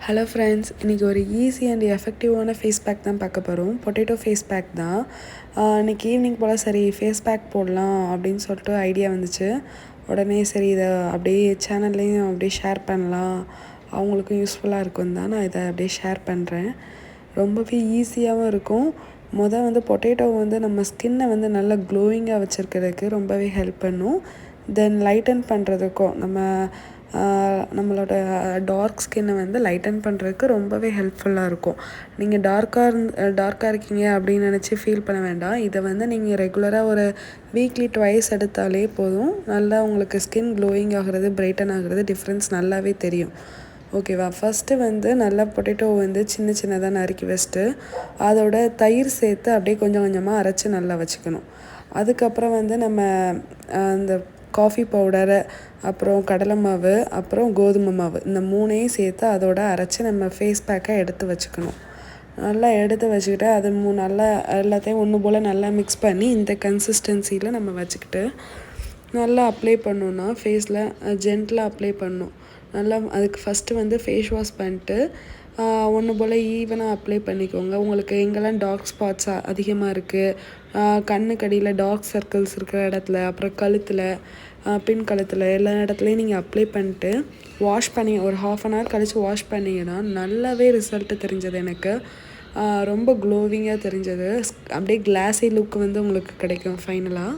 Hello friends, இன்றைக்கி ஒரு easy and எஃபெக்டிவான face pack தான் பார்க்க போகிறோம். பொட்டேட்டோ ஃபேஸ் பேக் தான். இன்றைக்கி ஈவினிங் போல் சரி ஃபேஸ் பேக் போடலாம் அப்படின்னு சொல்லிட்டு ஐடியா வந்துச்சு. உடனே சரி இதை அப்படியே சேனல்லையும் அப்படியே ஷேர் பண்ணலாம், அவங்களுக்கும் யூஸ்ஃபுல்லாக இருக்கும் தான் நான் இதை அப்படியே ஷேர் பண்ணுறேன். ரொம்பவே ஈஸியாகவும் இருக்கும். பொட்டேட்டோ நம்ம ஸ்கின்னை நல்லா க்ளோயிங்காக வச்சுருக்கிறதுக்கு ரொம்பவே ஹெல்ப் பண்ணும். தென் லைட்டன் பண்ணுறதுக்கும் நம்மளோட டார்க் ஸ்கின்னை லைட்டன் பண்ணுறதுக்கு ரொம்பவே ஹெல்ப்ஃபுல்லாக இருக்கும். நீங்கள் டார்க்காக இருக்கீங்க அப்படின்னு நினச்சி ஃபீல் பண்ண வேண்டாம். இதை நீங்கள் ரெகுலராக ஒரு வீக்லி ட்வைஸ் எடுத்தாலே போதும். நல்லா உங்களுக்கு ஸ்கின் க்ளோயிங் ஆகிறது, பிரைட்டன் ஆகிறது டிஃப்ரென்ஸ் நல்லாவே தெரியும். ஓகேவா? ஃபஸ்ட்டு நல்லா பொட்டேட்டோ சின்ன சின்னதாக நறுக்கி வச்சுட்டு அதோட தயிர் சேர்த்து அப்படியே கொஞ்சம் கொஞ்சமாக அரைச்சி நல்லா வச்சுக்கணும். அதுக்கப்புறம் நம்ம அந்த காஃபி பவுடரு, அப்புறம் கடலை மாவு, அப்புறம் கோதுமை மாவு, இந்த மூணையும் சேர்த்து அதோட அரைச்சி நம்ம ஃபேஸ் பேக்கை எடுத்து வச்சுக்கணும். நல்லா எடுத்து வச்சுக்கிட்டு அது நல்லா எல்லாத்தையும் ஒன்று போல் நல்லா மிக்ஸ் பண்ணி இந்த கன்சிஸ்டன்சியில் நம்ம வச்சுக்கிட்டு நல்லா அப்ளை பண்ணோன்னா ஃபேஸில் ஜென்டலாக அப்ளை பண்ணணும். நல்லா அதுக்கு ஃபஸ்ட்டு ஃபேஸ் வாஷ் பண்ணிட்டு ஒன்று போல் ஈவனாக அப்ளை பண்ணிக்கோங்க. உங்களுக்கு எங்கெல்லாம் டார்க் ஸ்பாட்ஸ் அதிகமாக இருக்குது, கண்ணுக்கடியில் டார்க் சர்க்கிள்ஸ் இருக்கிற இடத்துல, அப்புறம் கழுத்தில், பின் கழுத்தில் எல்லா இடத்துலையும் நீங்கள் அப்ளை பண்ணிட்டு வாஷ் பண்ணி ஒரு 1/2 hour கழித்து வாஷ் பண்ணிங்கன்னா நல்லாவே ரிசல்ட்டு தெரிஞ்சது எனக்கு. ரொம்ப க்ளோவிங்காக தெரிஞ்சது. அப்படியே கிளாஸி லுக் உங்களுக்கு கிடைக்கும் ஃபைனலாக.